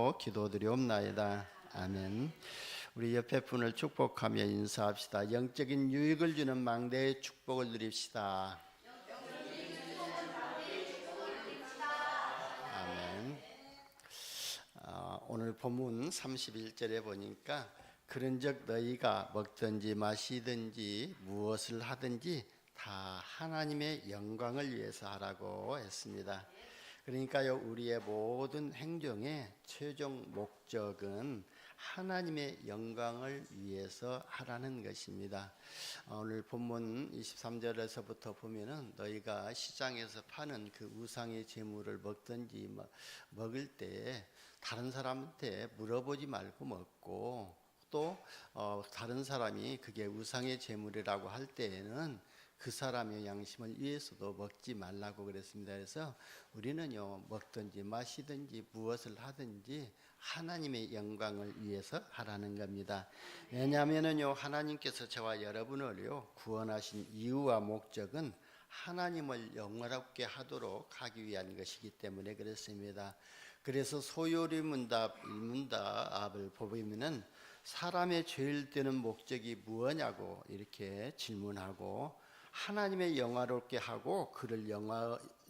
이름으로 기도드리옵나이다. 아멘. 우리 옆에 분을 축복하며 인사합시다. 영적인 유익을 주는 망대의 축복을 누립시다. 아멘. 오늘 본문 31절에 보니까 그런즉 너희가 먹든지 마시든지 무엇을 하든지 다 하나님의 영광을 위해서 하라고 했습니다. 그러니까요, 우리의 모든 행정의 최종 목적은 하나님의 영광을 위해서 하라는 것입니다. 오늘 본문 23절에서부터 보면은 너희가 시장에서 파는 그 우상의 제물을 먹든지 먹을 때 다른 사람한테 물어보지 말고 먹고, 또 다른 사람이 그게 우상의 제물이라고 할 때에는 그 사람의 양심을 위해서도 먹지 말라고 그랬습니다. 그래서 우리는요, 먹든지 마시든지 무엇을 하든지 하나님의 영광을 위해서 하라는 겁니다. 왜냐하면요, 하나님께서 저와 여러분을요 구원하신 이유와 목적은 하나님을 영화롭게 하도록 하기 위한 것이기 때문에 그렇습니다. 그래서 소요리 문답을 보면은 사람의 죄일 때는 목적이 무엇냐고 이렇게 질문하고, 하나님의 영화롭게 하고 그를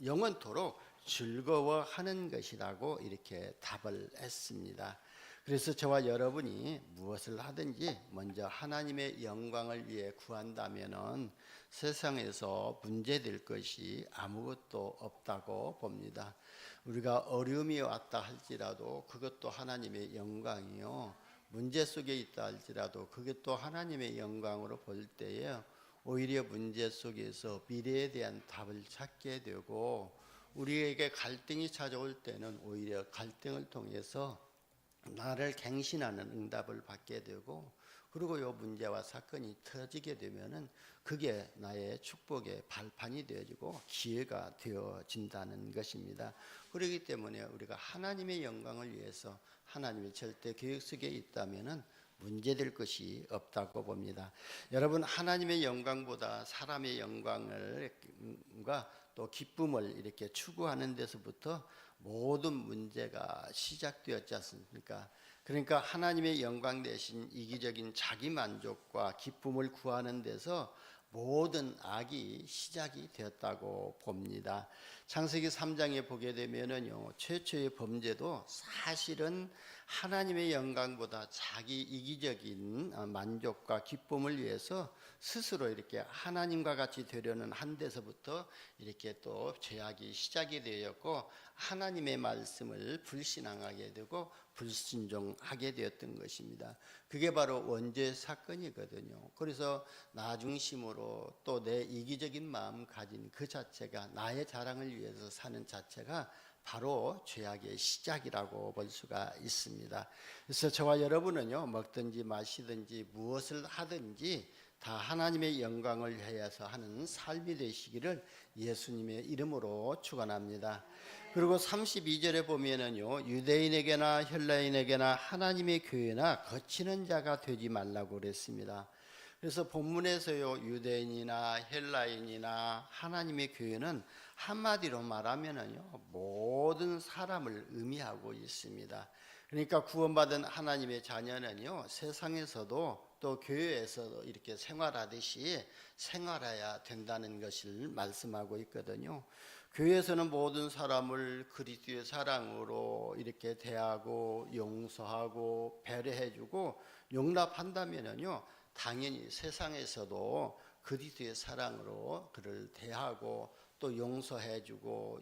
영원토록 즐거워하는 것이라고 이렇게 답을 했습니다. 그래서 저와 여러분이 무엇을 하든지 먼저 하나님의 영광을 위해 구한다면은 세상에서 문제될 것이 아무것도 없다고 봅니다. 우리가 어려움이 왔다 할지라도 그것도 하나님의 영광이요, 문제 속에 있다 할지라도 그것도 하나님의 영광으로 볼 때에 오히려 문제 속에서 미래에 대한 답을 찾게 되고, 우리에게 갈등이 찾아올 때는 오히려 갈등을 통해서 나를 갱신하는 응답을 받게 되고, 그리고 이 문제와 사건이 터지게 되면은 그게 나의 축복의 발판이 되어지고 기회가 되어진다는 것입니다. 그렇기 때문에 우리가 하나님의 영광을 위해서 하나님의 절대 계획 속에 있다면은 문제될 것이 없다고 봅니다. 여러분, 하나님의 영광보다 사람의 영광과 또 기쁨을 이렇게 추구하는 데서부터 모든 문제가 시작되었지 않습니까? 그러니까 하나님의 영광 대신 이기적인 자기 만족과 기쁨을 구하는 데서 모든 악이 시작이 되었다고 봅니다. 창세기 3장에 보게 되면은요, 최초의 범죄도 사실은 하나님의 영광보다 자기 이기적인 만족과 기쁨을 위해서 스스로 이렇게 하나님과 같이 되려는 한 데서부터 이렇게 또 죄악이 시작이 되었고, 하나님의 말씀을 불신앙하게 되고 불순종하게 되었던 것입니다. 그게 바로 원죄 사건이거든요. 그래서 나 중심으로 또 내 이기적인 마음 가진 그 자체가, 나의 자랑을 위해서 사는 자체가 바로 죄악의 시작이라고 볼 수가 있습니다. 그래서 저와 여러분은요, 먹든지 마시든지 무엇을 하든지 다 하나님의 영광을 위해서 하는 삶이 되시기를 예수님의 이름으로 축원합니다. 그리고 32절에 보면은요, 유대인에게나 헬라인에게나 하나님의 교회나 거치는 자가 되지 말라고 그랬습니다. 그래서 본문에서요, 유대인이나 헬라인이나 하나님의 교회는 한마디로 말하면은요, 모든 사람을 의미하고 있습니다. 그러니까 구원받은 하나님의 자녀는요, 세상에서도 또 교회에서도 이렇게 생활하듯이 생활해야 된다는 것을 말씀하고 있거든요. 교회에서는 모든 사람을 그리스도의 사랑으로 이렇게 대하고 용서하고 배려해주고 용납한다면요, 당연히 세상에서도 그리스도의 사랑으로 그를 대하고 또 용서해주고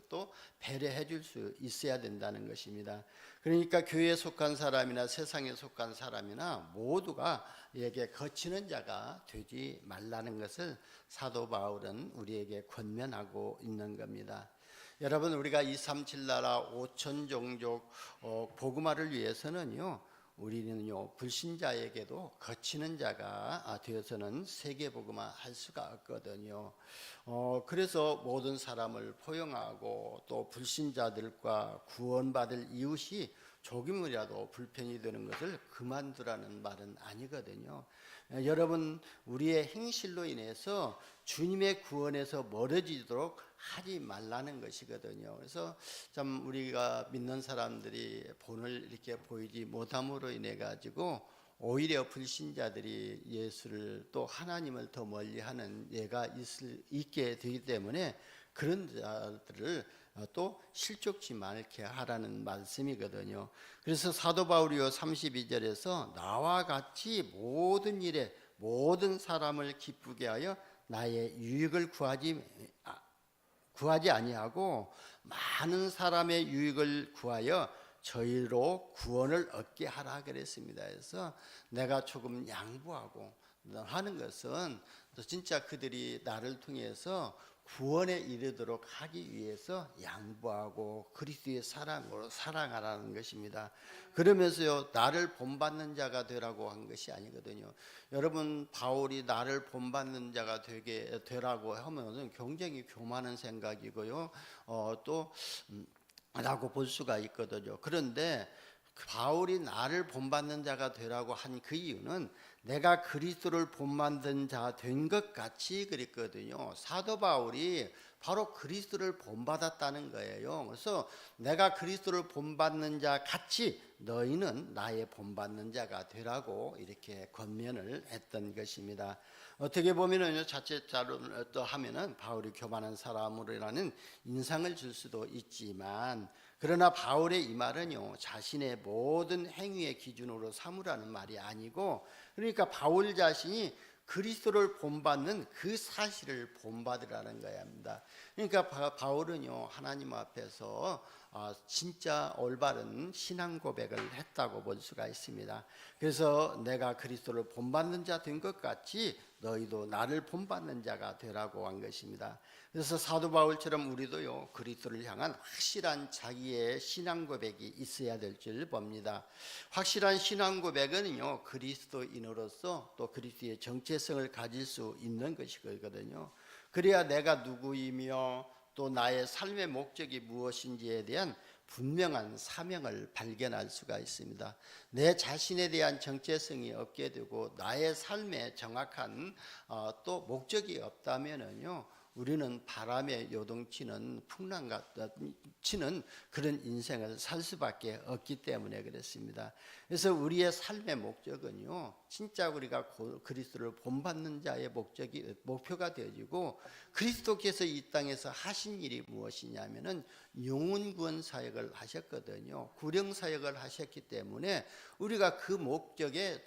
또 배려해줄 수 있어야 된다는 것입니다. 그러니까 교회에 속한 사람이나 세상에 속한 사람이나 모두가 이에게 거치는 자가 되지 말라는 것을 사도 바울은 우리에게 권면하고 있는 겁니다. 여러분, 우리가 237 나라 5천 종족 복음화를 위해서는요, 우리는요, 불신자에게도 거치는 자가 되어서는 세계복음화 할 수가 없거든요. 그래서 모든 사람을 포용하고 또 불신자들과 구원받을 이웃이 조금이라도 불편이 되는 것을 그만두라는 말은 아니거든요. 여러분, 우리의 행실로 인해서 주님의 구원에서 멀어지도록 하지 말라는 것이거든요. 그래서 참 우리가 믿는 사람들이 본을 이렇게 보이지 못함으로 인해 가지고 오히려 불신자들이 예수를 또 하나님을 더 멀리하는 예가 있게 되기 때문에 그런 자들을 또 실족치 말게 하라는 말씀이거든요. 그래서 사도 바울이요 32절에서 나와 같이 모든 일에 모든 사람을 기쁘게 하여 나의 유익을 구하지 아니하고 많은 사람의 유익을 구하여 저희로 구원을 얻게 하라 그랬습니다. 그래서 내가 조금 양보하고 하는 것은 진짜 그들이 나를 통해서 구원에 이르도록 하기 위해서 양보하고 그리스도의 사랑으로 사랑하라는 것입니다. 그러면서요 나를 본받는 자가 되라고 한 것이 아니거든요. 여러분, 바울이 나를 본받는 자가 되라고 하면 굉장히 교만한 생각이고요. 또 라고 볼 수가 있거든요. 그런데 바울이 나를 본받는 자가 되라고 한 그 이유는 내가 그리스도를 본받는 자 된 것 같이 그랬거든요. 사도 바울이 바로 그리스도를 본받았다는 거예요. 그래서 내가 그리스도를 본받는 자 같이 너희는 나의 본받는 자가 되라고 이렇게 권면을 했던 것입니다. 어떻게 보면은 자칫자로 또 하면은 바울이 교만한 사람으로라는 인상을 줄 수도 있지만, 그러나 바울의 이 말은요 자신의 모든 행위의 기준으로 삼으라는 말이 아니고, 그러니까 바울 자신이 그리스도를 본받는 그 사실을 본받으라는 거야 합니다. 그러니까 바울은요 하나님 앞에서 진짜 올바른 신앙 고백을 했다고 볼 수가 있습니다. 그래서 내가 그리스도를 본받는 자 된 것 같이 너희도 나를 본받는 자가 되라고 한 것입니다. 그래서 사도 바울처럼 우리도요 그리스도를 향한 확실한 자기의 신앙 고백이 있어야 될 줄 봅니다. 확실한 신앙 고백은요 그리스도인으로서 또 그리스도의 정체성을 가질 수 있는 것이거든요. 그래야 내가 누구이며 또 나의 삶의 목적이 무엇인지에 대한 분명한 사명을 발견할 수가 있습니다. 내 자신에 대한 정체성이 없게 되고 나의 삶에 정확한 또 목적이 없다면은요 우리는 바람에 요동치는 풍랑같이 치는 그런 인생을 살 수밖에 없기 때문에 그렇습니다. 그래서 우리의 삶의 목적은요 진짜 우리가 그리스도를 본받는 자의 목표가 되어지고, 그리스도께서 이 땅에서 하신 일이 무엇이냐면은 영혼 구원 사역을 하셨거든요. 구령 사역을 하셨기 때문에 우리가 그 목적에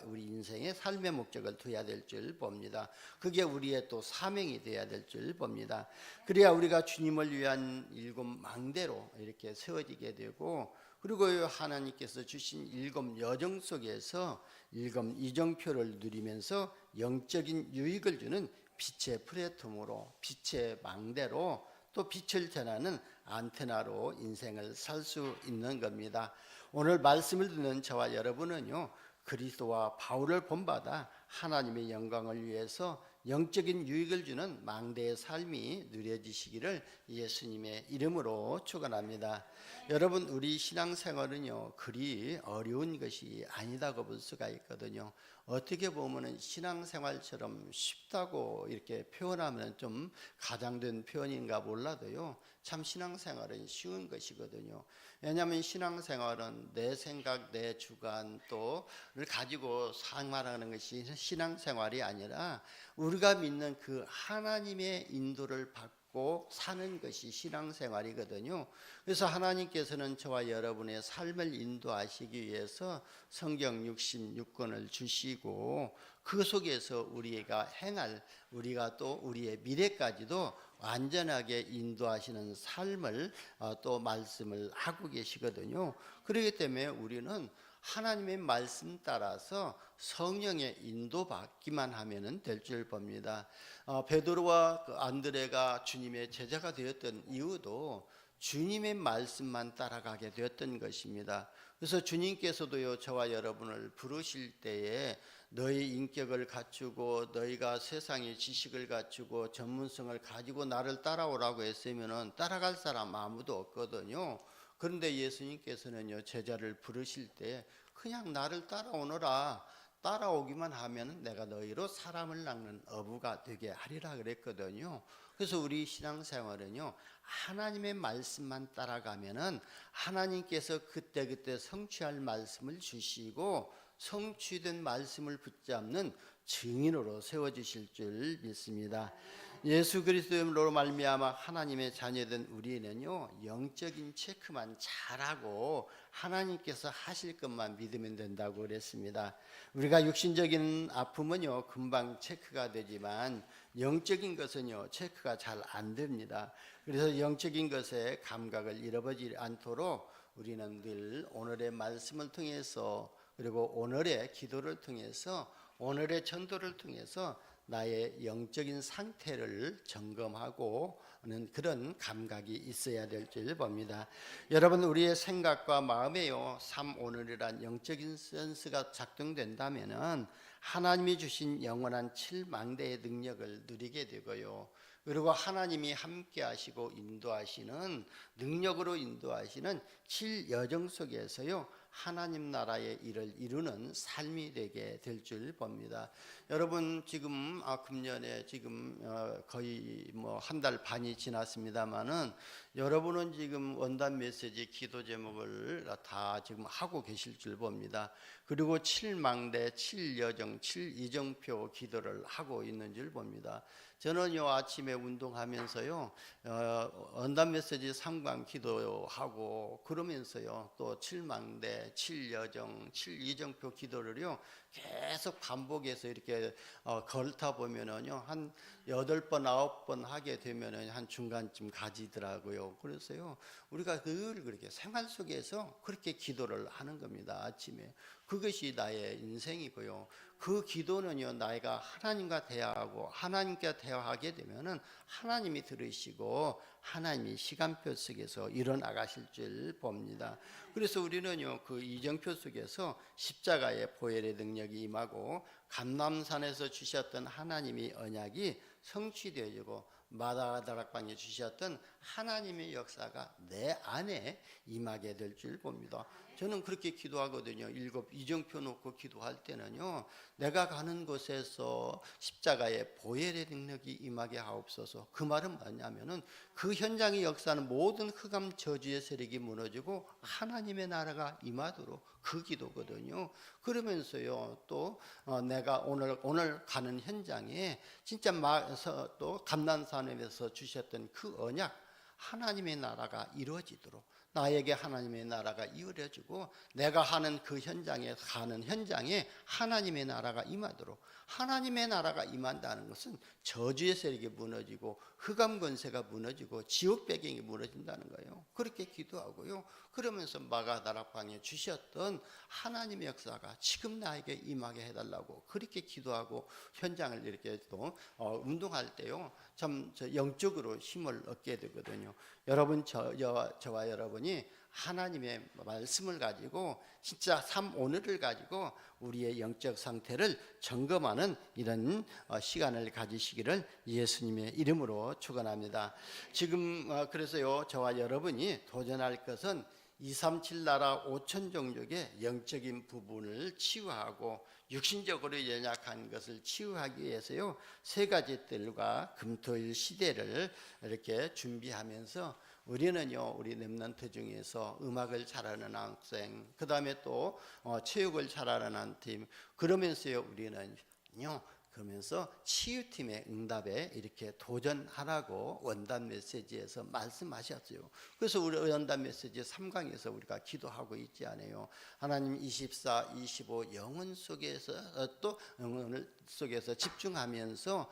우리 인생의 삶의 목적을 두어야 될 줄 봅니다. 그게 우리의 또 사명이 되어야 될 줄 봅니다. 그래야 우리가 주님을 위한 일곱 망대로 이렇게 세워지게 되고, 그리고 하나님께서 주신 일곱 여정 속에서 일곱 이정표를 누리면서 영적인 유익을 주는 빛의 플랫폼으로, 빛의 망대로, 또 빛을 전하는 안테나로 인생을 살 수 있는 겁니다. 오늘 말씀을 듣는 저와 여러분은요 그리스도와 바울을 본받아 하나님의 영광을 위해서 영적인 유익을 주는 망대의 삶이 누려지시기를 예수님의 이름으로 축원합니다. 여러분, 우리 신앙생활은요 그리 어려운 것이 아니다고 볼 수가 있거든요. 어떻게 보면은 신앙생활처럼 쉽다고 이렇게 표현하면 좀 가장된 표현인가 몰라도요 참 신앙생활은 쉬운 것이거든요. 왜냐하면 신앙생활은 내 생각, 내 주관 또를 가지고 생활하는 것이 신앙생활이 아니라 우리가 믿는 그 하나님의 인도를 받고 사는 것이 신앙생활이거든요. 그래서 하나님께서는 저와 여러분의 삶을 인도하시기 위해서 성경 66권을 주시고 그 속에서 우리가 행할, 우리가 또 우리의 미래까지도 완전하게 인도하시는 삶을 또 말씀을 하고 계시거든요. 그렇기 때문에 우리는 하나님의 말씀 따라서 성령의 인도받기만 하면 될 줄 봅니다. 베드로와 안드레가 주님의 제자가 되었던 이유도 주님의 말씀만 따라가게 되었던 것입니다. 그래서 주님께서도요 저와 여러분을 부르실 때에 너희 인격을 갖추고 너희가 세상의 지식을 갖추고 전문성을 가지고 나를 따라오라고 했으면 따라갈 사람 아무도 없거든요. 그런데 예수님께서는요, 제자를 부르실 때 그냥 나를 따라오너라, 따라오기만 하면 내가 너희로 사람을 낚는 어부가 되게 하리라 그랬거든요. 그래서 우리 신앙생활은요, 하나님의 말씀만 따라가면은 하나님께서 그때그때 성취할 말씀을 주시고 성취된 말씀을 붙잡는 증인으로 세워주실 줄 믿습니다. 예수 그리스도로 말미암아 하나님의 자녀된 우리는요, 영적인 체크만 잘하고 하나님께서 하실 것만 믿으면 된다고 그랬습니다. 우리가 육신적인 아픔은요, 금방 체크가 되지만 영적인 것은요, 체크가 잘 안 됩니다. 그래서 영적인 것에 감각을 잃어버리지 않도록 우리는 늘 오늘의 말씀을 통해서, 그리고 오늘의 기도를 통해서, 오늘의 전도를 통해서 나의 영적인 상태를 점검하고는 그런 감각이 있어야 될 줄 봅니다. 여러분, 우리의 생각과 마음에요, 오늘이란 영적인 센스가 작동된다면은 하나님이 주신 영원한 7망대의 능력을 누리게 되고요, 그리고 하나님이 함께 하시고 인도하시는, 능력으로 인도하시는 7여정 속에서요, 하나님 나라의 일을 이루는 삶이 되게 될 줄 봅니다. 여러분, 지금 금년에 지금 거의 뭐 한 달 반이 지났습니다만은 여러분은 지금 원단 메시지 기도 제목을 다 지금 하고 계실 줄 봅니다. 그리고 7망대, 7여정, 7이정표 기도를 하고 있는 줄 봅니다. 저는요, 아침에 운동하면서요, 원단 메시지 3강 기도하고 그러면서요, 또 7망대, 7여정, 7이정표 기도를요 계속 반복해서 이렇게 걸다 보면은요, 한 8번, 9번 하게 되면은 한 중간쯤 가지더라고요. 그래서요, 우리가 늘 그렇게 생활 속에서 그렇게 기도를 하는 겁니다. 아침에. 그것이 나의 인생이고요. 그 기도는요, 나이가 하나님과 대화하고 하나님과 대화하게 되면은 하나님이 들으시고 하나님이 시간표 속에서 일어나가실 줄 봅니다. 그래서 우리는요, 그 이정표 속에서 십자가의 보혈의 능력이 임하고 감람산에서 주셨던 하나님의 언약이 성취되어지고 마다다락방에 주셨던 하나님의 역사가 내 안에 임하게 될 줄 봅니다. 저는 그렇게 기도하거든요. 7 이정표 놓고 기도할 때는요, 내가 가는 곳에서 십자가의 보혈의 능력이 임하게 하옵소서. 그 말은 뭐냐면은 그 현장의 역사는 모든 흑암 저주의 세력이 무너지고 하나님의 나라가 임하도록 그 기도거든요. 그러면서요, 또 내가 오늘 가는 현장에 진짜 또 감난산에서 주셨던 그 언약, 하나님의 나라가 이루어지도록, 나에게 하나님의 나라가 이루어지고 내가 하는 그 현장에 가는 현장에 하나님의 나라가 임하도록, 하나님의 나라가 임한다는 것은 저주의 세력이 무너지고 흑암 권세가 무너지고 지옥 배경이 무너진다는 거예요. 그렇게 기도하고요, 그러면서 마가다락방에 주셨던 하나님의 역사가 지금 나에게 임하게 해달라고 그렇게 기도하고 현장을 이렇게 또 운동할 때요, 참 영적으로 힘을 얻게 되거든요. 여러분, 저와 여러분이 하나님의 말씀을 가지고 진짜 오늘을 가지고 우리의 영적 상태를 점검하는 이런 시간을 가지시기를 예수님의 이름으로 축원합니다. 지금 그래서요, 저와 여러분이 도전할 것은 237 나라 5천 종족의 영적인 부분을 치유하고 육신적으로 연약한 것을 치유하기 위해서요, 3가지 뜰과 금토일 시대를 이렇게 준비하면서 우리는요, 우리 렘넌트 중에서 음악을 잘하는 학생, 그 다음에 또 체육을 잘하는 팀, 그러면서요, 우리는요, 그러면서 치유팀의 응답에 이렇게 도전하라고 원단 메시지에서 말씀하셨어요. 그래서 우리 원단 메시지 3강에서 우리가 기도하고 있지 않아요. 하나님 24, 25 영혼 속에서 또 영혼 속에서 집중하면서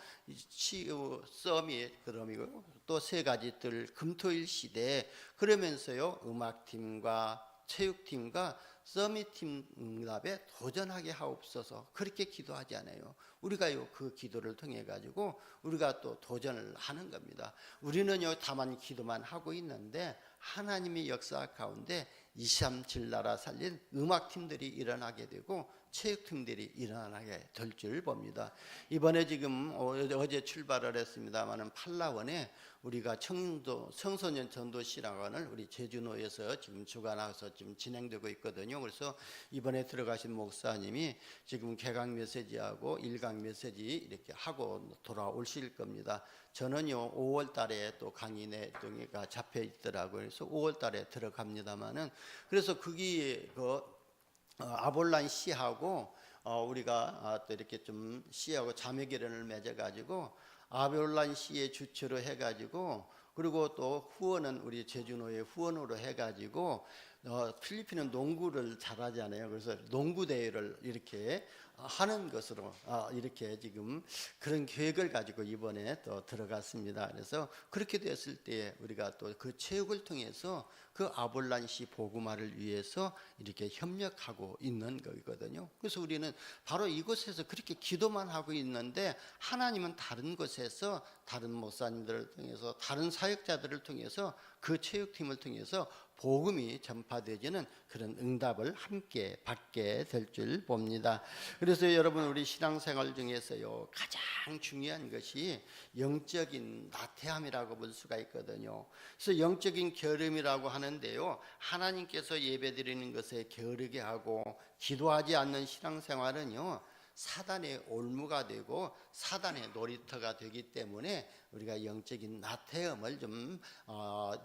치유 서밋, 그러고 또 3가지 뜰 금토일 시대, 그러면서요, 음악팀과 체육팀과 서밋팀 응답에 도전하게 하옵소서, 그렇게 기도하지 않아요. 우리가요, 그 기도를 통해 가지고 우리가 또 도전을 하는 겁니다. 우리는요, 다만 기도만 하고 있는데 하나님의 역사 가운데 237 나라 살린 음악팀들이 일어나게 되고 체육팀들이 일어나게 될 줄 봅니다. 이번에 지금 어제 출발을 했습니다마는 팔라원에 우리가 청소년 전도 실학원을 우리 제주노에서 지금 주관해서 지금 진행되고 있거든요. 그래서 이번에 들어가신 목사님이 지금 개강 메시지하고 일강 메시지 이렇게 하고 돌아오실 겁니다. 저는요 5월 달에 또 강의 내가 잡혀 있더라고요. 그래서 5월 달에 들어갑니다마는 그래서 거기 아볼란 씨하고 우리가 또 이렇게 좀 씨하고 자매결연을 맺어가지고 아볼란 씨의 주체로 해가지고 그리고 또 후원은 우리 제주노의 후원으로 해가지고 필리핀은 농구를 잘하잖아요. 그래서 농구 대회를 이렇게 하는 것으로 이렇게 지금 그런 계획을 가지고 이번에 또 들어갔습니다. 그래서 그렇게 됐을 때 우리가 또 그 체육을 통해서 그 아볼란시 복음화를 위해서 이렇게 협력하고 있는 거거든요. 그래서 우리는 바로 이곳에서 그렇게 기도만 하고 있는데 하나님은 다른 곳에서 다른 목사님들을 통해서 다른 사역자들을 통해서 그 체육팀을 통해서 복음이 전파되지는 그런 응답을 함께 받게 될 줄 봅니다. 그래서 여러분 우리 신앙생활 중에서요 가장 중요한 것이 영적인 나태함이라고 볼 수가 있거든요. 그래서 영적인 게으름이라고 하는데요, 하나님께서 예배드리는 것에 게으르게 하고 기도하지 않는 신앙생활은요 사단의 올무가 되고 사단의 놀이터가 되기 때문에 우리가 영적인 나태함을 좀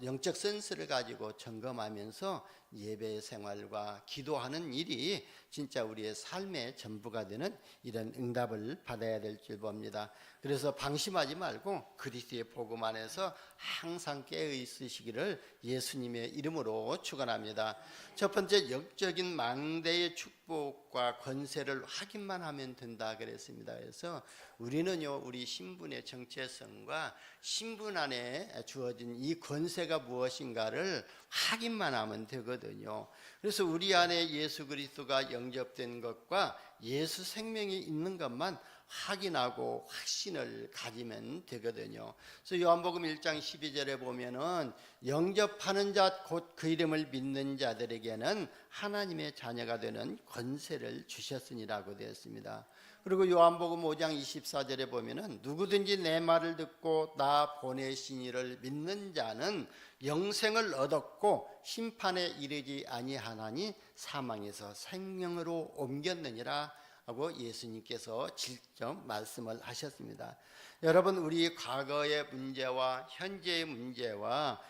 영적 센스를 가지고 점검하면서 예배 생활과 기도하는 일이 진짜 우리의 삶의 전부가 되는 이런 응답을 받아야 될 줄 봅니다. 그래서 방심하지 말고 그리스도의 복음 안에서 항상 깨어 있으시기를 예수님의 이름으로 축원합니다. 첫 번째, 영적인 망대의 축복과 권세를 확인만 하면 된다 그랬습니다. 그래서 우리는요 우리 신분의 정체성과 신분 안에 주어진 이 권세가 무엇인가를 확인만 하면 되거든요. 그래서 우리 안에 예수 그리스도가 영접된 것과 예수 생명이 있는 것만 확인하고 확신을 가지면 되거든요. 그래서 요한복음 1장 12절에 보면은 영접하는 자 곧 그 이름을 믿는 자들에게는 하나님의 자녀가 되는 권세를 주셨으니라고 되어 있습니다. 그리고 요한복음 5장 24절에 보면은 누구든지 내 말을 듣고 나 보내신 이를 믿는 자는 영생을 얻었고 심판에 이르지 아니하나니 사망에서 생명으로 옮겼느니라 하고 예수님께서 직접 말씀을 하셨습니다. 여러분 우리 과거의 문제와 현재의 문제와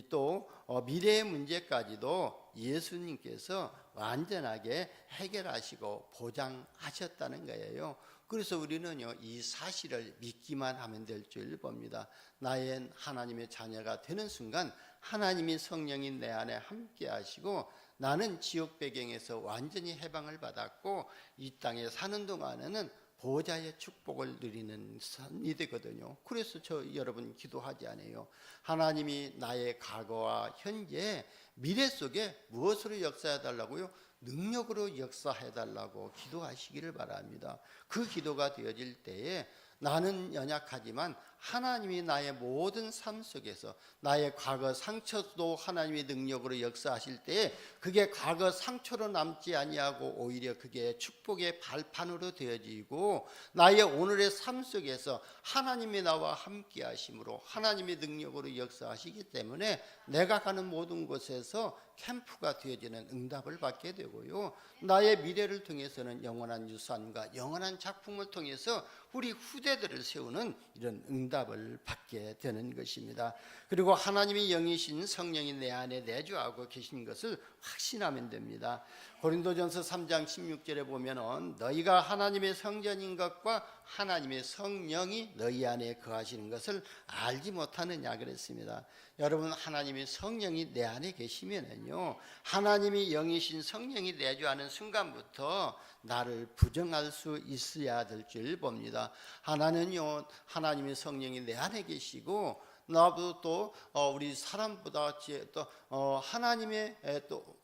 또 미래의 문제까지도 예수님께서 완전하게 해결하시고 보장하셨다는 거예요. 그래서 우리는요 이 사실을 믿기만 하면 될 줄 봅니다. 나의 하나님의 자녀가 되는 순간 하나님이 성령이 내 안에 함께 하시고 나는 지옥 배경에서 완전히 해방을 받았고 이 땅에 사는 동안에는 보좌의 축복을 누리는 삶이 되거든요. 그래서 여러분 기도하지 않아요. 하나님이 나의 과거와 현재 미래 속에 무엇으로 역사해 달라고요? 능력으로 역사해 달라고 기도하시기를 바랍니다. 그 기도가 되어질 때에 나는 연약하지만 하나님이 나의 모든 삶 속에서 나의 과거 상처도 하나님의 능력으로 역사하실 때에 그게 과거 상처로 남지 아니하고 오히려 그게 축복의 발판으로 되어지고 나의 오늘의 삶 속에서 하나님이 나와 함께 하심으로 하나님의 능력으로 역사하시기 때문에 내가 가는 모든 곳에서 캠프가 되어지는 응답을 받게 되고요. 나의 미래를 통해서는 영원한 유산과 영원한 작품을 통해서 우리 후대들을 세우는 이런 응답을 받게 되는 것입니다. 그리고 하나님이 영이신 성령이 내 안에 내주하고 계신 것을 확신하면 됩니다. 고린도전서 3장 16절에 보면은 너희가 하나님의 성전인 것과 하나님의 성령이 너희 안에 거하시는 것을 알지 못하느냐 그랬습니다. 여러분 하나님의 성령이 내 안에 계시면은요 하나님이 영이신 성령이 내주하는 순간부터 나를 부정할 수 있어야 될 줄 봅니다. 하나는요 하나님의 성령이 내 안에 계시고 나도 또 우리 사람보다 또 하나님의 또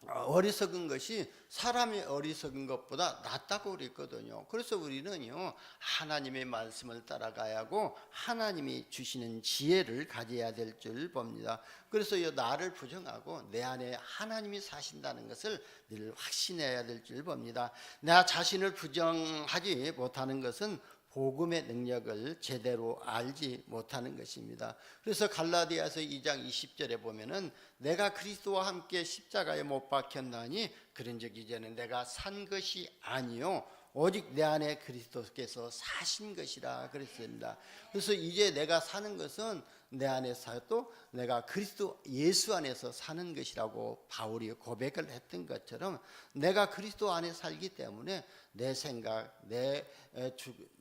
어리석은 것이 사람이 어리석은 것보다 낫다고 그랬거든요. 그래서 우리는요, 하나님의 말씀을 따라가야 하고 하나님이 주시는 지혜를 가져야 될 줄 봅니다. 그래서 나를 부정하고 내 안에 하나님이 사신다는 것을 늘 확신해야 될 줄 봅니다. 나 자신을 부정하지 못하는 것은 복음의 능력을 제대로 알지 못하는 것입니다. 그래서 갈라디아서 2장 20절에 보면은 내가 그리스도와 함께 십자가에 못 박혔나니 그런즉 이제는 내가 산 것이 아니요 오직 내 안에 그리스도께서 사신 것이라 그랬습니다. 그래서 이제 내가 사는 것은 내 안에서도 내가 그리스도 예수 안에서 사는 것이라고 바울이 고백을 했던 것처럼 내가 그리스도 안에 살기 때문에 내 생각, 내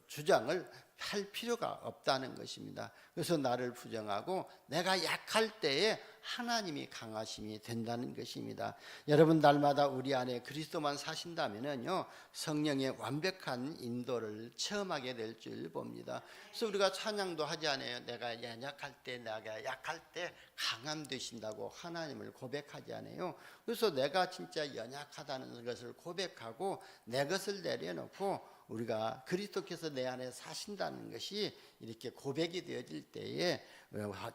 주장을 할 필요가 없다는 것입니다. 그래서 나를 부정하고 내가 약할 때에 하나님이 강하심이 된다는 것입니다. 여러분, 날마다 우리 안에 그리스도만 사신다면요, 성령의 완벽한 인도를 체험하게 될 줄 봅니다. 그래서 우리가 찬양도 하지 않아요. 내가 연약할 때, 내가 약할 때 강함 되신다고 하나님을 고백하지 않아요. 그래서 내가 진짜 연약하다는 것을 고백하고 내 것을 내려놓고 우리가 그리스도께서 내 안에 사신다는 것이 이렇게 고백이 되어질 때에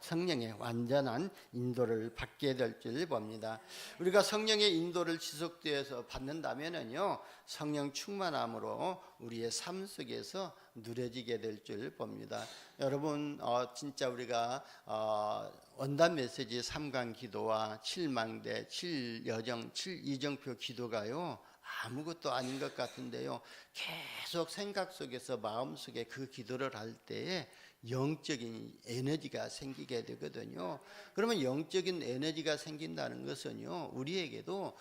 성령의 완전한 인도를 받게 될 줄 봅니다. 우리가 성령의 인도를 지속되어서 받는다면요, 성령 충만함으로 우리의 삶 속에서 누려지게 될 줄 봅니다. 여러분, 진짜 우리가 원단 메시지 3강 기도와 7망대, 7여정, 7이정표 기도가요, 아무것도 아닌 것 같은데요, 계속 생각 속에서 마음속에 그 기도를 할 때에 영적인 에너지가 생기게 되거든요. 그러면 영적인 에너지가 생긴다는 것은요, 우리에게도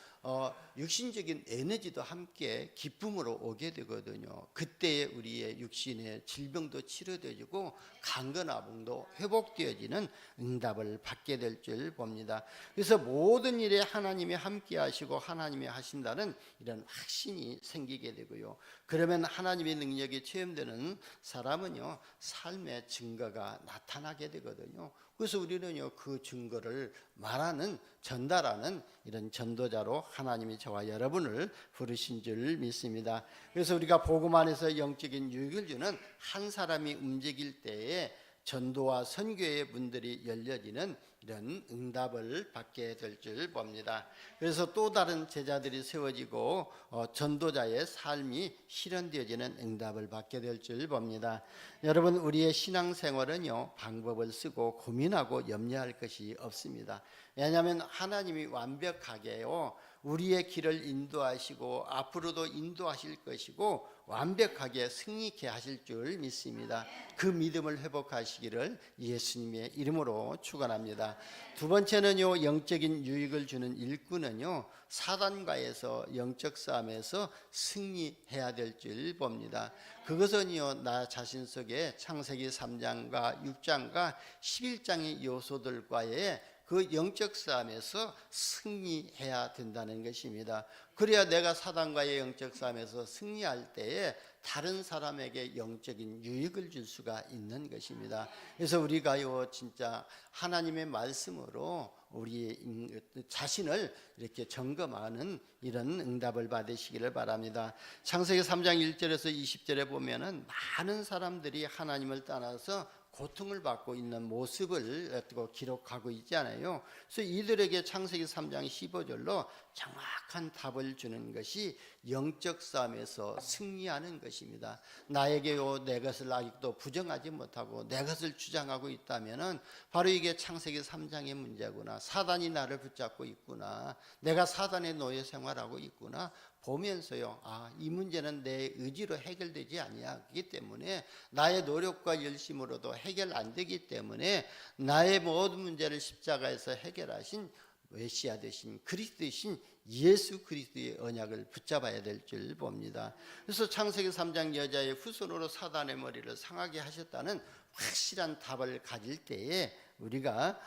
육신적인 에너지도 함께 기쁨으로 오게 되거든요. 그때에 우리의 육신의 질병도 치료되어지고 강건화봉도 회복되어지는 응답을 받게 될 줄 봅니다. 그래서 모든 일에 하나님이 함께 하시고 하나님이 하신다는 이런 확신이 생기게 되고요. 그러면 하나님의 능력이 체험되는 사람은요, 삶의 증거가 나타나게 되거든요. 그래서 우리는요, 그 증거를 말하는, 전달하는 이런 전도자로 하나님이 저와 여러분을 부르신 줄 믿습니다. 그래서 우리가 복음 안에서 영적인 유익을 주는 한 사람이 움직일 때에 전도와 선교의 문들이 열려지는 이런 응답을 받게 될 줄 봅니다. 그래서 또 다른 제자들이 세워지고 전도자의 삶이 실현되어지는 응답을 받게 될 줄 봅니다. 여러분, 우리의 신앙생활은요, 방법을 쓰고 고민하고 염려할 것이 없습니다. 왜냐하면 하나님이 완벽하게요, 우리의 길을 인도하시고 앞으로도 인도하실 것이고 완벽하게 승리케 하실 줄 믿습니다. 그 믿음을 회복하시기를 예수님의 이름으로 축원합니다. 두 번째는요, 영적인 유익을 주는 일꾼은요, 사단과에서 영적 싸움에서 승리해야 될 줄 봅니다. 그것은요, 나 자신 속에 창세기 3장과 6장과 11장의 요소들과의 그 영적 싸움에서 승리해야 된다는 것입니다. 그래야 내가 사단과의 영적 싸움에서 승리할 때에 다른 사람에게 영적인 유익을 줄 수가 있는 것입니다. 그래서 우리가요, 진짜 하나님의 말씀으로 우리 자신을 이렇게 점검하는 이런 응답을 받으시기를 바랍니다. 창세기 3장 1절에서 20절에 보면은 많은 사람들이 하나님을 떠나서 고통을 받고 있는 모습을 기록하고 있지 않아요. 그래서 이들에게 창세기 3장 15절로 정확한 답을 주는 것이 영적 싸움에서 승리하는 것입니다. 나에게요, 내 것을 아직도 부정하지 못하고 내 것을 주장하고 있다면은 바로 이게 창세기 3장의 문제구나. 사단이 나를 붙잡고 있구나. 내가 사단의 노예 생활하고 있구나. 보면서요, 이 문제는 내 의지로 해결되지 아니하기 때문에, 나의 노력과 열심으로도 해결 안 되기 때문에 나의 모든 문제를 십자가에서 해결하신 메시아 되신 그리스도이신 예수 그리스도의 언약을 붙잡아야 될 줄 봅니다. 그래서 창세기 3장 여자의 후손으로 사단의 머리를 상하게 하셨다는 확실한 답을 가질 때에 우리가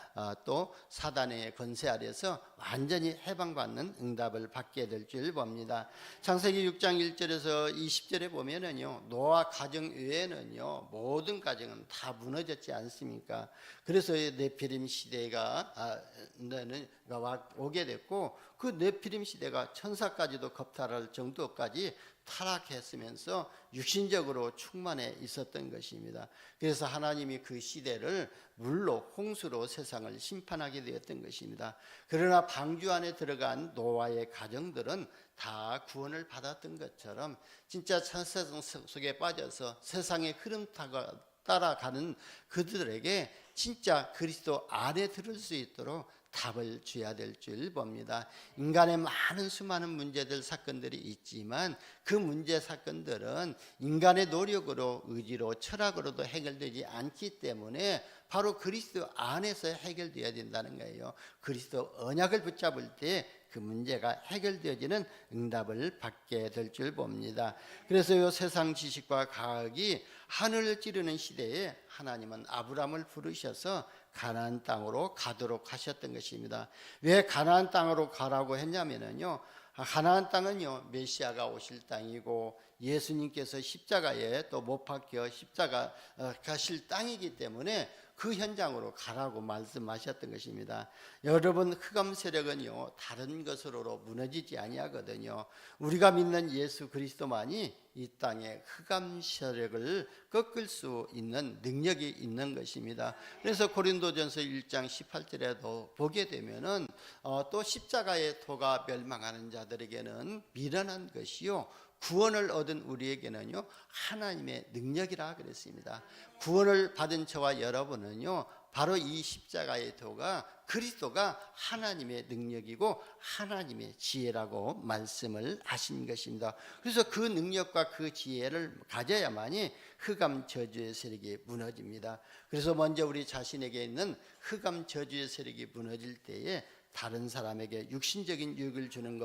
또 사단의 권세 아래서 완전히 해방받는 응답을 받게 될 줄 봅니다. 창세기 6장 1절에서 20절에 보면은요, 노아 가정 외에는요, 모든 가정은 다 무너졌지 않습니까? 그래서 네피림 시대가 오게 됐고, 그 네피림 시대가 천사까지도 겁탈할 정도까지 타락했으면서 육신적으로 충만해 있었던 것입니다. 그래서 하나님이 그 시대를 물로 홍수로 세상을 심판하게 되었던 것입니다. 그러나 방주 안에 들어간 노아의 가정들은 다 구원을 받았던 것처럼 진짜 천세상 속에 빠져서 세상의 흐름 따라가는 그들에게 진짜 그리스도 안에 들을 수 있도록 답을 줘야 될 줄 봅니다. 인간의 많은 수많은 문제들 사건들이 있지만 그 문제 사건들은 인간의 노력으로 의지로 철학으로도 해결되지 않기 때문에 바로 그리스도 안에서 해결되어야 된다는 거예요. 그리스도 언약을 붙잡을 때 그 문제가 해결되어지는 응답을 받게 될 줄 봅니다. 그래서 이 세상 지식과 과학이 하늘을 찌르는 시대에 하나님은 아브라함을 부르셔서 가나안 땅으로 가도록 하셨던 것입니다. 왜 가나안 땅으로 가라고 했냐면요, 가나안 땅은요 메시아가 오실 땅이고 예수님께서 십자가에 또 못 박혀 십자가 가실 땅이기 때문에 그 현장으로 가라고 말씀하셨던 것입니다. 여러분, 흑암 세력은요 다른 것으로 무너지지 아니하거든요. 우리가 믿는 예수 그리스도만이 이 땅의 흑암 세력을 꺾을 수 있는 능력이 있는 것입니다. 그래서 고린도전서 1장 18절에도 보게 되면은 또 십자가의 도가 멸망하는 자들에게는 미련한 것이요 구원을 얻은 우리에게는요 하나님의 능력이라 그랬습니다. 구원을 받은 저와 여러분은요 바로 이 십자가의 도가 그리스도가 하나님의 능력이고 하나님의 지혜라고 말씀을 하신 것입니다. 그래서 그 능력과 그 지혜를 가져야만이 흑암 저주의 세력이 무너집니다. 그래서 먼저 우리 자신에게 있는 흑암 저주의 세력이 무너질 때에 다른 사람에게 육신적인 유익을 주는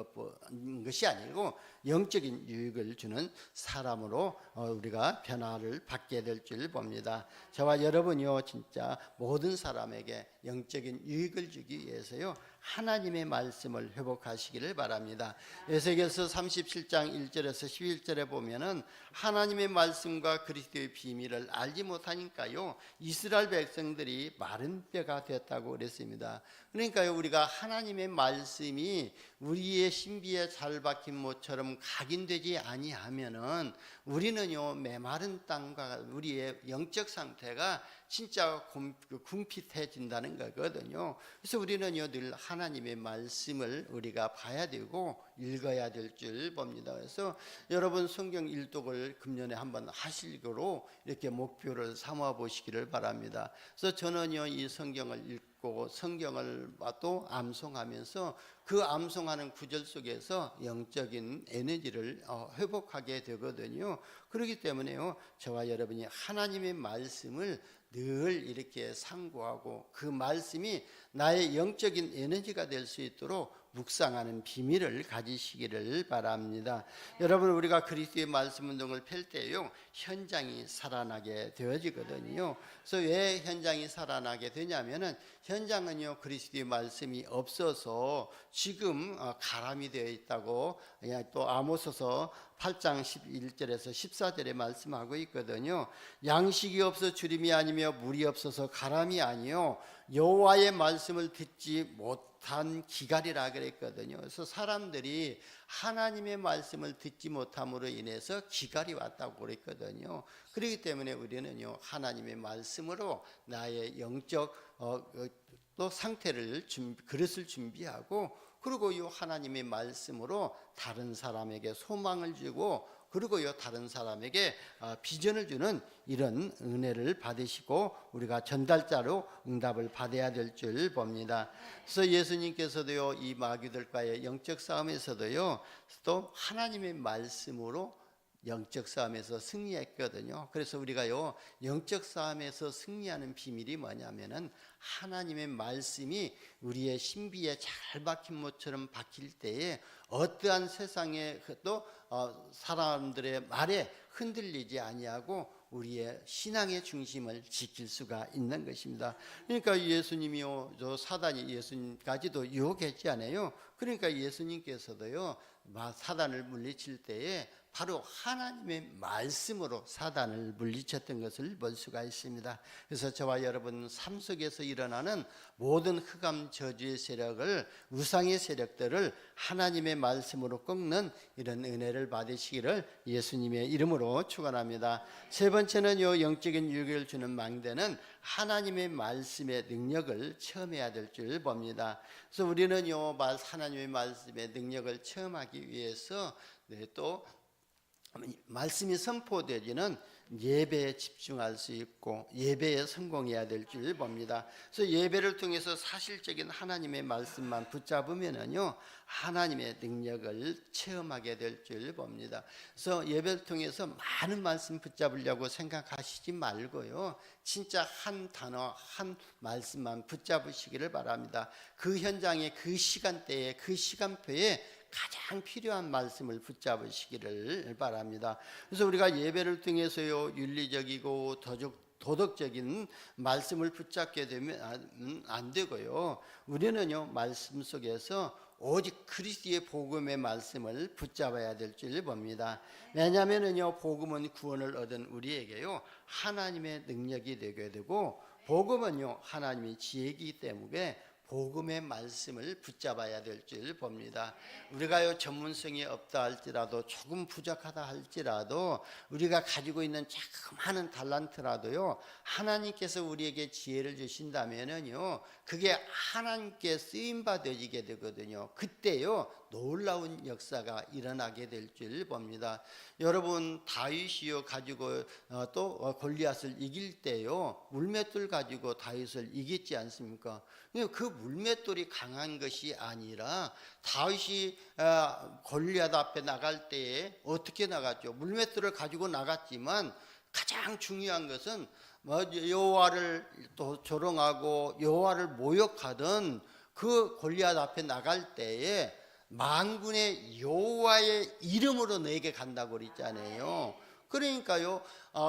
것이 아니고 영적인 유익을 주는 사람으로 우리가 변화를 받게 될 줄 봅니다. 저와 여러분이요 진짜 모든 사람에게 영적인 유익을 주기 위해서요 하나님의 말씀을 회복하시기를 바랍니다. 에스겔서 37장 1절에서 11절에 보면은 하나님의 말씀과 그리스도의 비밀을 알지 못하니까요 이스라엘 백성들이 마른 뼈가 되었다고 그랬습니다. 그러니까요 우리가 하나님의 말씀이 우리의 신비에 잘 박힌 모처럼 각인되지 아니하면은 우리는요 메마른 땅과 우리의 영적 상태가 진짜 궁핍해진다는 거거든요. 그래서 우리는요 늘 하나님의 말씀을 우리가 봐야 되고 읽어야 될 줄 봅니다. 그래서 여러분 성경 일독을 금년에 한번 하시기로 이렇게 목표를 삼아 보시기를 바랍니다. 그래서 저는요 이 성경을 읽고 성경을 또 암송하면서 그 암송하는 구절 속에서 영적인 에너지를 회복하게 되거든요. 그렇기 때문에요 저와 여러분이 하나님의 말씀을 늘 이렇게 상고하고 그 말씀이 나의 영적인 에너지가 될 수 있도록 묵상하는 비밀을 가지시기를 바랍니다. 여러분 우리가 그리스도의 말씀 운동을 펼 때요 현장이 살아나게 되어지거든요. 그래서 왜 현장이 살아나게 되냐면은 현장은요 그리스도의 말씀이 없어서 지금 가람이 되어 있다고 또 아모스서 8장 11절에서 14절에 말씀하고 있거든요. 양식이 없어 주림이 아니며 물이 없어서 가람이 아니요 여호와의 말씀을 듣지 못한 기갈이라 그랬거든요. 그래서 사람들이 하나님의 말씀을 듣지 못함으로 인해서 기갈이 왔다고 그랬거든요. 그렇기 때문에 우리는요 하나님의 말씀으로 나의 영적 또 상태를 그릇을 준비하고 그리고 이 하나님의 말씀으로 다른 사람에게 소망을 주고 그리고요 다른 사람에게 비전을 주는 이런 은혜를 받으시고 우리가 전달자로 응답을 받아야 될 줄 봅니다. 그래서 예수님께서도요 이 마귀들과의 영적 싸움에서도요 또 하나님의 말씀으로 영적 싸움에서 승리했거든요. 그래서 우리가요 영적 싸움에서 승리하는 비밀이 뭐냐면은 하나님의 말씀이 우리의 신비에 잘 박힌 못처럼 박힐 때에 어떠한 세상의 또 사람들의 말에 흔들리지 아니하고 우리의 신앙의 중심을 지킬 수가 있는 것입니다. 그러니까 예수님이요 저 사단이 예수님까지도 유혹했지 않아요. 그러니까 예수님께서도요 사단을 물리칠 때에 바로 하나님의 말씀으로 사단을 물리쳤던 것을 볼 수가 있습니다. 그래서 저와 여러분 삶 속에서 일어나는 모든 흑암 저주의 세력을, 우상의 세력들을 하나님의 말씀으로 꺾는 이런 은혜를 받으시기를 예수님의 이름으로 축원합니다. 세 번째는요, 영적인 유익을 주는 망대는 하나님의 말씀의 능력을 체험해야 될 줄 봅니다. 그래서 우리는요, 하나님의 말씀의 능력을 체험하기 위해서 또 말씀이 선포되지는 예배에 집중할 수 있고 예배에 성공해야 될 줄 봅니다. 그래서 예배를 통해서 사실적인 하나님의 말씀만 붙잡으면은요, 하나님의 능력을 체험하게 될 줄 봅니다. 그래서 예배를 통해서 많은 말씀 붙잡으려고 생각하시지 말고요, 진짜 한 단어 한 말씀만 붙잡으시기를 바랍니다. 그 현장에, 그 시간대에, 그 시간표에 가장 필요한 말씀을 붙잡으시기를 바랍니다. 그래서 우리가 예배를 통해서요, 윤리적이고 도덕적인 말씀을 붙잡게 되면 안 되고요, 우리는요, 말씀 속에서 오직 그리스도의 복음의 말씀을 붙잡아야 될 줄 봅니다. 왜냐하면요, 복음은 구원을 얻은 우리에게요, 하나님의 능력이 되게 되고, 복음은요, 하나님의 지혜이기 때문에 복음의 말씀을 붙잡아야 될 줄 봅니다. 우리가요, 전문성이 없다 할지라도, 조금 부족하다 할지라도, 우리가 가지고 있는 자그마한 달란트라도요, 하나님께서 우리에게 지혜를 주신다면은요, 그게 하나님께 쓰임 받아지게 되거든요. 그때요, 놀라운 역사가 일어나게 될 줄 봅니다. 여러분, 다윗이요 가지고 또 골리앗을 이길 때요, 물맷돌 가지고 다윗을 이겼지 않습니까? 그 물맷돌이 강한 것이 아니라 다윗이 골리앗 앞에 나갈 때에 어떻게 나갔죠? 물맷돌을 가지고 나갔지만 가장 중요한 것은 여호와를 또 조롱하고 여호와를 모욕하던 그 골리앗 앞에 나갈 때에 만군의 여호와의 이름으로 내게 간다고 그랬잖아요. 그러니까요,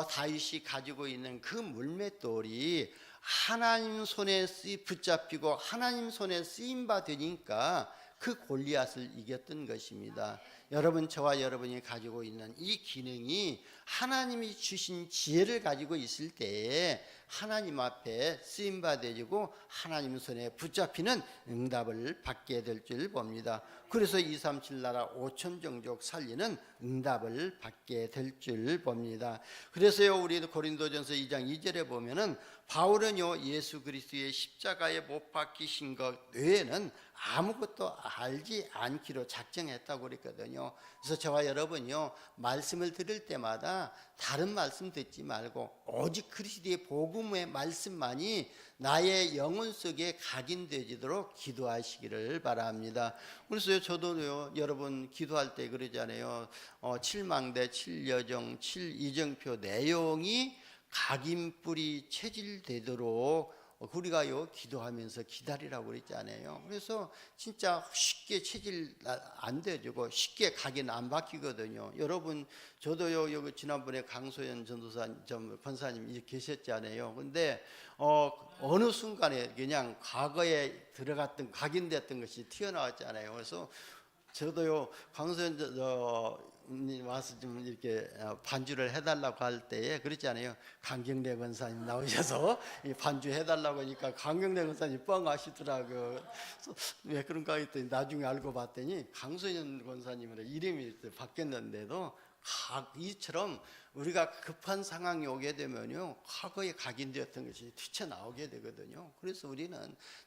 다윗이 가지고 있는 그 물맷돌이 하나님 손에 붙잡히고 하나님 손에 쓰임 받으니까 그 골리앗을 이겼던 것입니다. 여러분, 저와 여러분이 가지고 있는 이 기능이 하나님이 주신 지혜를 가지고 있을 때에 하나님 앞에 쓰임 받아지고 하나님 손에 붙잡히는 응답을 받게 될 줄 봅니다. 그래서 237 나라 5천 종족 살리는 응답을 받게 될 줄 봅니다. 그래서요, 우리 고린도전서 2장 2절에 보면은 바울은요, 예수 그리스도의 십자가에 못 박히신 것 외에는 아무것도 알지 않기로 작정했다고 그랬거든요. 그래서 저와 여러분요, 말씀을 들을 때마다 다른 말씀 듣지 말고 오직 그리스도의 복음의 말씀만이 나의 영혼 속에 각인되도록 기도하시기를 바랍니다. 그래서 저도요, 여러분 기도할 때 그러잖아요. 7망대, 7여정, 7이정표 내용이 각인뿔이 체질되도록 우리가요, 기도하면서 기다리라고 그랬잖아요. 그래서 진짜 쉽게 체질 안 되고 쉽게 각인 안 바뀌거든요. 여러분, 저도요, 여기 지난번에 강소연 전도사 권사님 계셨잖아요. 근데 어느 순간에 그냥 과거에 들어갔던 각인됐던 것이 튀어나왔잖아요. 그래서 저도요, 강소연 와서 좀 이렇게 반주를 해달라고 할 때에 그랬잖아요. 강경래 권사님 나오셔서 반주해달라고 하니까 강경래 권사님 뻥 하시더라고요. 왜 그런가 했더니 나중에 알고 봤더니 강소연 권사님으로 이름이 바뀌었는데도 이처럼 우리가 급한 상황이 오게 되면요, 과거에 각인되었던 것이 튀쳐나오게 되거든요. 그래서 우리는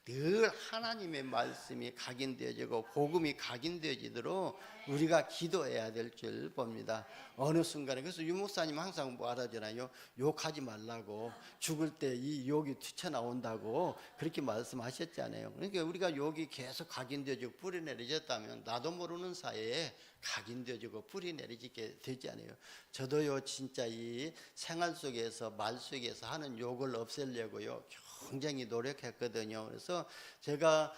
늘 하나님의 말씀이 각인되어지고 복음이 각인되어지도록 우리가 기도해야 될 줄 봅니다. 어느 순간에. 그래서 유 목사님 항상 뭐 하잖아요. 욕하지 말라고, 죽을 때 이 욕이 튀쳐나온다고 그렇게 말씀하셨잖아요. 그러니까 우리가 욕이 계속 각인되어지고 뿌리 내리졌다면 나도 모르는 사이에 각인되어지고 뿌리 내리지게 되지 않아요. 저도요, 진짜 이 생활 속에서 말 속에서 하는 욕을 없애려고요 굉장히 노력했거든요. 그래서 제가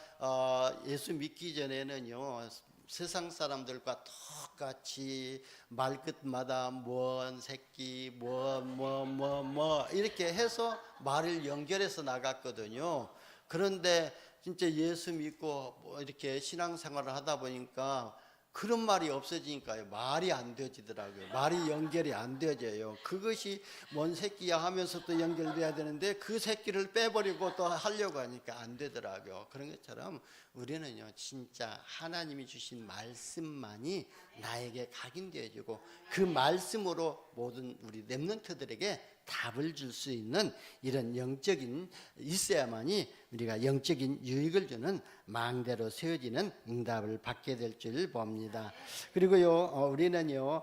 예수 믿기 전에는요, 세상 사람들과 똑같이 말끝마다 뭔 새끼 뭐 이렇게 해서 말을 연결해서 나갔거든요. 그런데 진짜 예수 믿고 뭐 이렇게 신앙생활을 하다 보니까 그런 말이 없어지니까요. 말이 안 되지더라고요. 말이 연결이 안 되져요. 그것이 뭔 새끼야 하면서 또 연결돼야 되는데 그 새끼를 빼버리고 또 하려고 하니까 안 되더라고요. 그런 것처럼 우리는요, 진짜 하나님이 주신 말씀만이 나에게 각인되어지고 그 말씀으로 모든 우리 렘넌트들에게 답을 줄 수 있는 이런 영적인 있어야만이 우리가 영적인 유익을 주는 망대로 세워지는 응답을 받게 될 줄 봅니다. 그리고요, 우리는요,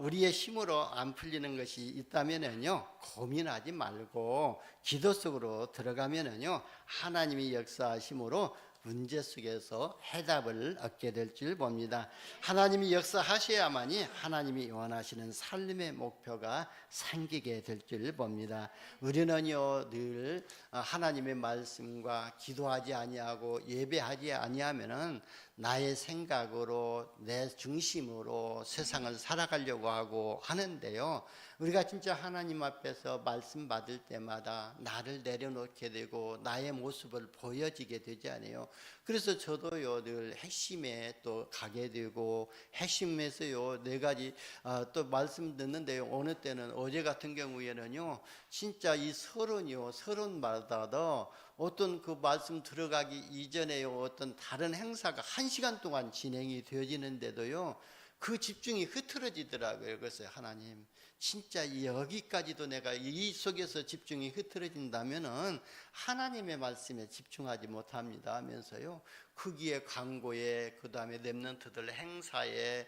우리의 힘으로 안 풀리는 것이 있다면은요, 고민하지 말고 기도 속으로 들어가면은요, 하나님이 역사하심으로 문제 속에서 해답을 얻게 될 줄 봅니다. 하나님이 역사하셔야만이 하나님이 원하시는 삶의 목표가 생기게 될 줄 봅니다. 우리는요, 늘 하나님의 말씀과 기도하지 아니하고 예배하지 아니하면은 나의 생각으로 내 중심으로 세상을 살아가려고 하고 하는데요, 우리가 진짜 하나님 앞에서 말씀 받을 때마다 나를 내려놓게 되고 나의 모습을 보여지게 되지 않아요. 그래서 저도요, 늘 핵심에 또 가게 되고 핵심에서요, 네 가지 또 말씀 듣는데요, 어느 때는 어제 같은 경우에는요, 진짜 이 서론마다도 어떤 그 말씀 들어가기 이전에요, 어떤 다른 행사가 1시간 동안 진행이 되어지는데도요, 그 집중이 흐트러지더라고요. 그래서 하나님, 진짜 여기까지도 내가 이 속에서 집중이 흐트러진다면은 하나님의 말씀에 집중하지 못합니다 하면서요, 크기의 광고에, 그 다음에 렘넌트들 행사에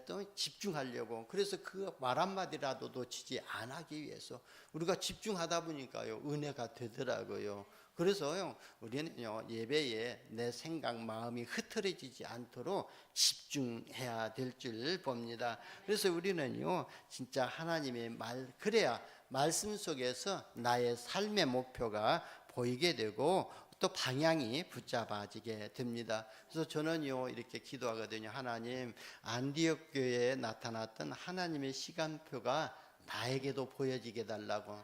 또 집중하려고, 그래서 그 말 한마디라도 놓치지 않기 위해서 우리가 집중하다 보니까요, 은혜가 되더라고요. 그래서요, 우리는요, 예배에 내 생각, 마음이 흐트러지지 않도록 집중해야 될 줄 봅니다. 그래서 우리는요, 진짜 하나님의 그래야 말씀 속에서 나의 삶의 목표가 보이게 되고 또 방향이 붙잡아지게 됩니다. 그래서 저는요, 이렇게 기도하거든요. 하나님, 안디옥 교회에 나타났던 하나님의 시간표가 나에게도 보여지게 달라고,